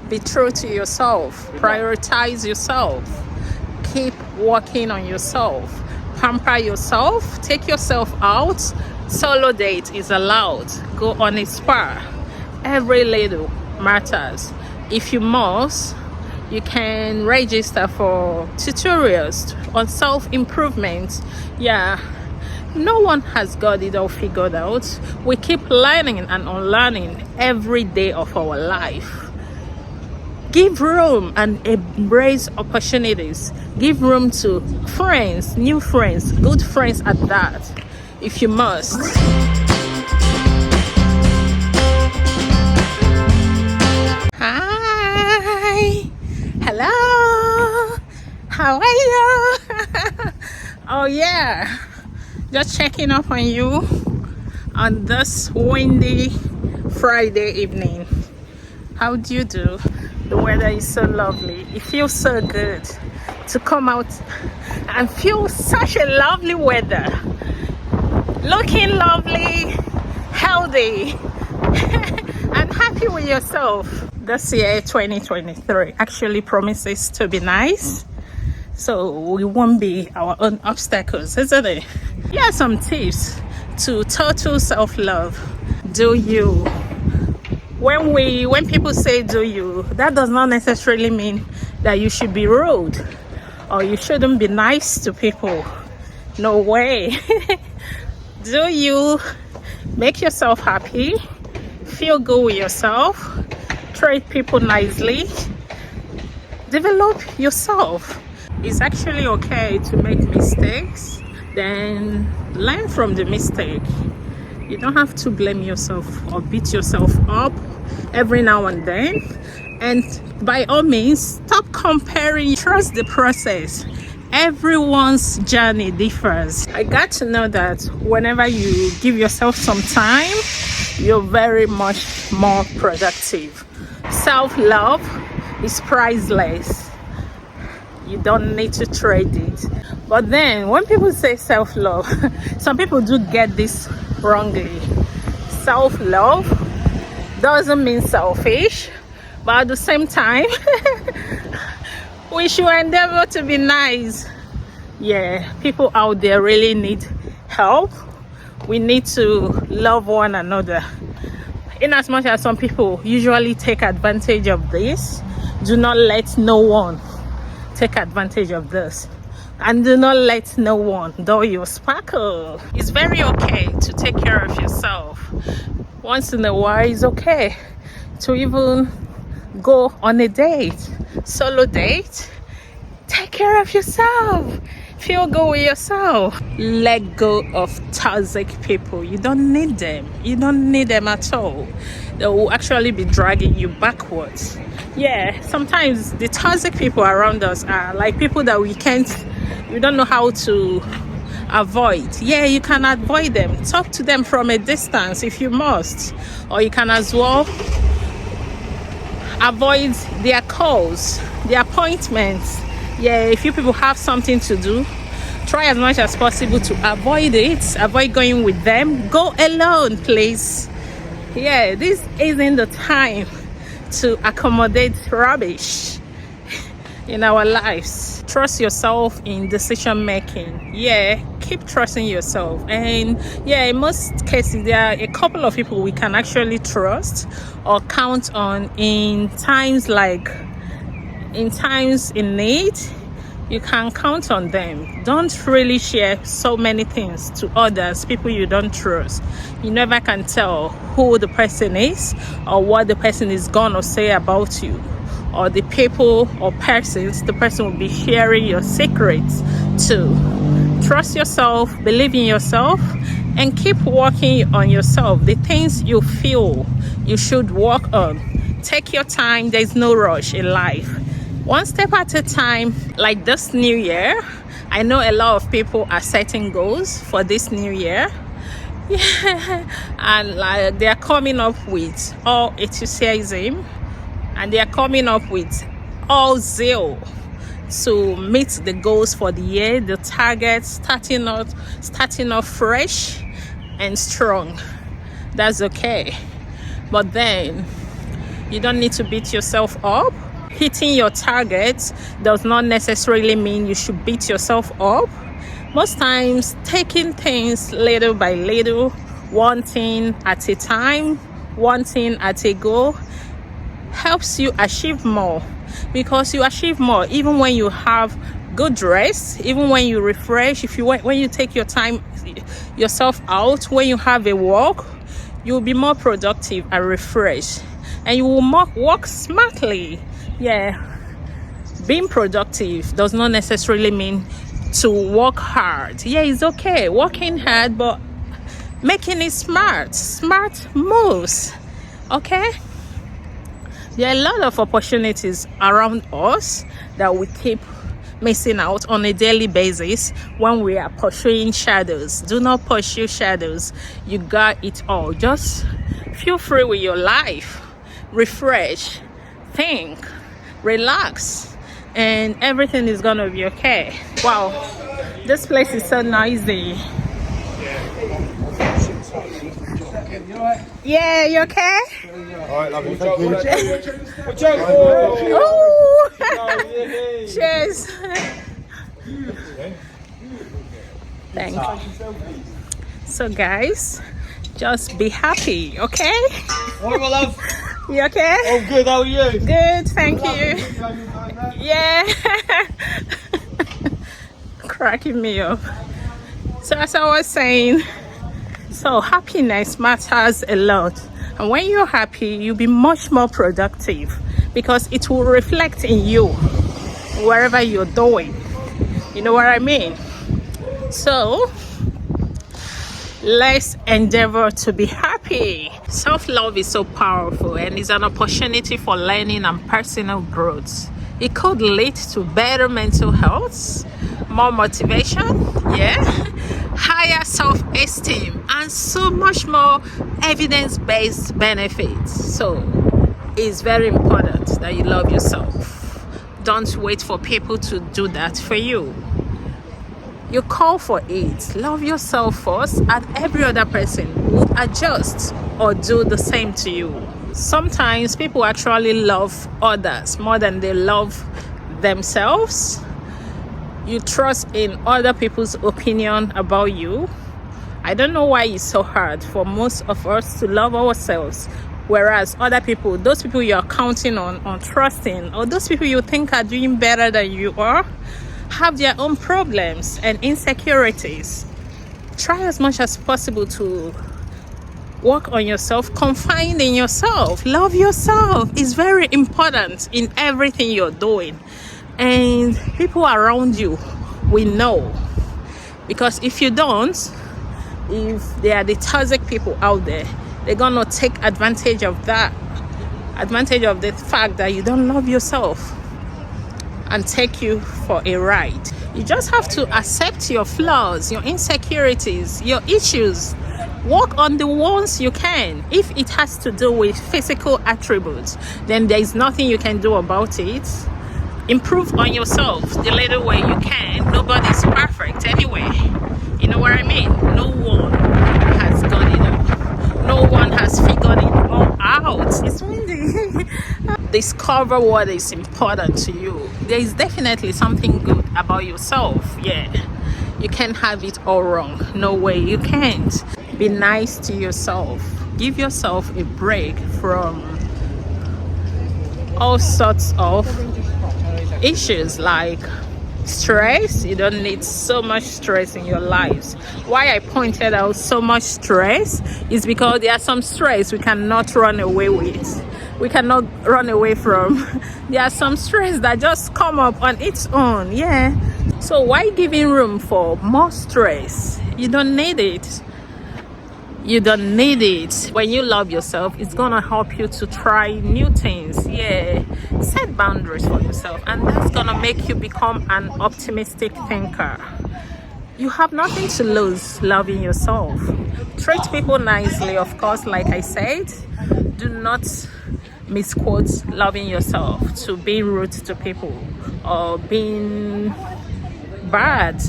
Be true to yourself. Prioritize yourself. Keep working on yourself. Pamper yourself. Take yourself out. Solo date is allowed. Go on a spa. Every little matters. If you must, you can register for tutorials on self-improvement. Yeah, no one has got it all figured out. We keep learning and unlearning every day of our life. Give room and embrace opportunities. Give room to friends, new friends, good friends at that, if you must. Hi, hello, how are you? Oh yeah, just checking up on you on this windy Friday evening. How do you do? The weather is so lovely. It feels so good to come out and feel such a lovely weather. Looking lovely, healthy, and happy with yourself. This year, 2023, actually promises to be nice. So we won't be our own obstacles, isn't it? Here are some tips to total self-love. Do you? When people say do you, that does not necessarily mean that you should be rude or you shouldn't be nice to people. No way. Do you? Make yourself happy, feel good with yourself, treat people nicely, develop yourself. It's actually okay to make mistakes, then learn from the mistake. You don't have to blame yourself or beat yourself up every now and then. And by all means, stop comparing. Trust the process. Everyone's journey differs. I got to know that whenever you give yourself some time, you're very much more productive. Self-love is priceless. You don't need to trade it. But then when people say self-love, some people do get this wrongly. Self-love doesn't mean selfish, but at the same time we should endeavor to be nice. Yeah, people out there really need help. We need to love one another. In as much as some people usually take advantage of this, do not let no one take advantage of this. And do not let no one dull your sparkle. It's very okay to take care of yourself. Once in a while, it's okay to even go on a date, solo date. Take care of yourself. Feel good with yourself. Let go of toxic people. You don't need them. You don't need them at all. They will actually be dragging you backwards. Yeah, sometimes the toxic people around us are like people that we don't know how to avoid. Yeah, you can avoid them. Talk to them from a distance if you must. Or you can as well avoid their calls, their appointments. Yeah, if you people have something to do, try as much as possible to avoid it. Avoid going with them. Go alone, please. Yeah, this isn't the time to accommodate rubbish in our lives. Trust yourself in decision making. Yeah, keep trusting yourself. And yeah, in most cases there are a couple of people we can actually trust or count on in times in need. You can count on them. Don't really share so many things to others, people you don't trust. You never can tell who the person is or what the person is gonna say about you, or the people or persons the person will be sharing your secrets to. Trust yourself, believe in yourself, and keep working on yourself. The things you feel you should work on. Take your time. There's no rush in life. One step at a time. Like this new year, I know a lot of people are setting goals for this new year. Yeah, and like they're coming up with all enthusiasm, and they're coming up with all zeal to meet the goals for the year, the targets, starting off fresh and strong. That's okay. But then You don't need to beat yourself up. Hitting your targets does not necessarily mean you should beat yourself up. Most times, taking things little by little, one thing at a time, one thing at a go, helps you achieve more, because you achieve more even when you have good rest, even when you refresh. When you take your time yourself out, when you have a walk, you'll be more productive and refreshed, and you will work smartly. Yeah, being productive does not necessarily mean to work hard. Yeah, it's okay working hard, but making it smart moves. Okay, there are a lot of opportunities around us that we keep missing out on a daily basis when we are pursuing shadows. Do not pursue shadows. You got it all. Just feel free with your life. Refresh, think, relax, and everything is gonna be okay. Wow, this place is so noisy. Yeah, you okay? Alright, lovely, thank you. Oh, cheers. Thank you. So guys, just be happy, okay? Alright, my love. You okay? Oh, good, how are you? Good, thank you. Yeah. Cracking me up. So as I was saying, so happiness matters a lot. And when you're happy, you'll be much more productive, because it will reflect in you wherever you're doing. You know what I mean? So let's endeavor to be happy. Self-love is so powerful, and is an opportunity for learning and personal growth. It could lead to better mental health, more motivation, yeah, higher self-esteem, and so much more evidence-based benefits. So it's very important that you love yourself. Don't wait for people to do that for you. You call for it. Love yourself first, and every other person would adjust or do the same to you. Sometimes people actually love others more than they love themselves. You trust in other people's opinion about you. I don't know why it's so hard for most of us to love ourselves, whereas other people, those people you're counting on trusting, or those people you think are doing better than you are, have their own problems and insecurities. Try as much as possible to work on yourself, confide in yourself, love yourself. Is very important in everything you're doing, and people around you will know, because if you don't, if there are the toxic people out there, they're gonna take advantage of the fact that you don't love yourself and take you for a ride. You just have to accept your flaws, your insecurities, your issues. Work on the ones you can. If it has to do with physical attributes, then there is nothing you can do about it. Improve on yourself the little way you can. Nobody's perfect anyway. You know what I mean? No one has got it up. No one has figured it all out. It's windy. Discover what is important to you. There is definitely something good about yourself. Yeah, you can't have it all wrong. No way, you can't. Be nice to yourself. Give yourself a break from all sorts of issues like stress. You don't need so much stress in your lives. Why I pointed out so much stress is because there are some stress we cannot run away with. We cannot run away from. There are some stress that just come up on its own. Yeah, so why giving room for more stress? You don't need it. You don't need it. When you love yourself, it's gonna help you to try new things. Yeah, set boundaries for yourself, and that's gonna make you become an optimistic thinker. You have nothing to lose loving yourself. Treat people nicely, of course, like I said. Do not misquote loving yourself to being rude to people or being bad.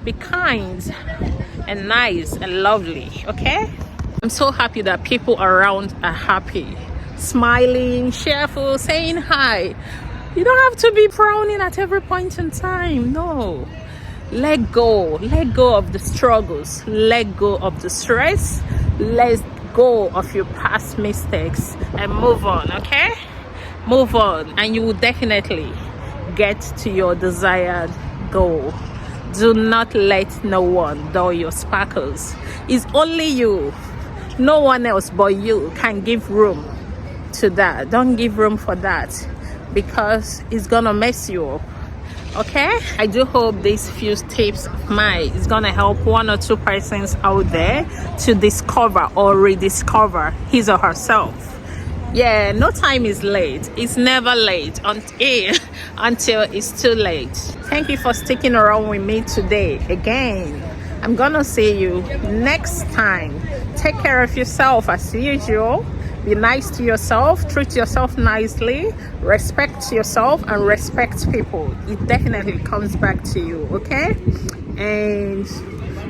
Be kind and nice and lovely, okay? I'm so happy that people around are happy. smiling, cheerful, saying hi. You don't have to be frowning at every point in time. No. Let go of the struggles, let go of the stress, let go of your past mistakes and move on. Okay, move on and you will definitely get to your desired goal. Do not let no one dull your sparkles. It's only you, no one else but you can give room to that. Don't give room for that, because it's gonna mess you up. Okay, I do hope these few tips of mine is gonna help one or two persons out there to discover or rediscover his or herself. Yeah, no time is late. It's never late until it's too late. Thank you for sticking around with me today. Again, I'm gonna see you next time. Take care of yourself as usual. Be nice to yourself, treat yourself nicely, respect yourself and respect people. It definitely comes back to you, okay? And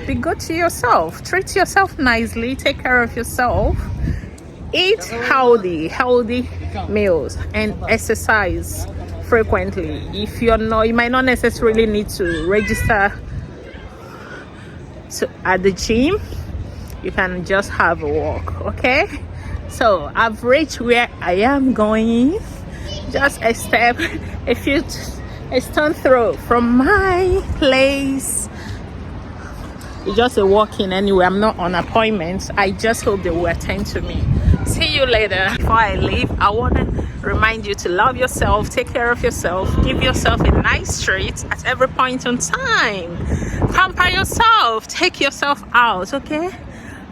be good to yourself. Treat yourself nicely, take care of yourself. Eat healthy meals and exercise frequently. If you're not, you might not necessarily need to register at the gym. You can just have a walk, okay? So I've reached where I am going, just a stone throw from my place. It's just a walk-in anyway. I'm not on appointments. I just hope they will attend to me. See you later. Before I leave, I want to remind you to love yourself, take care of yourself, give yourself a nice treat at every point in time. Pamper yourself, take yourself out, okay?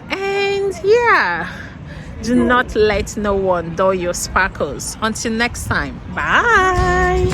And yeah, do not let no one dull your sparkles. Until next time, bye.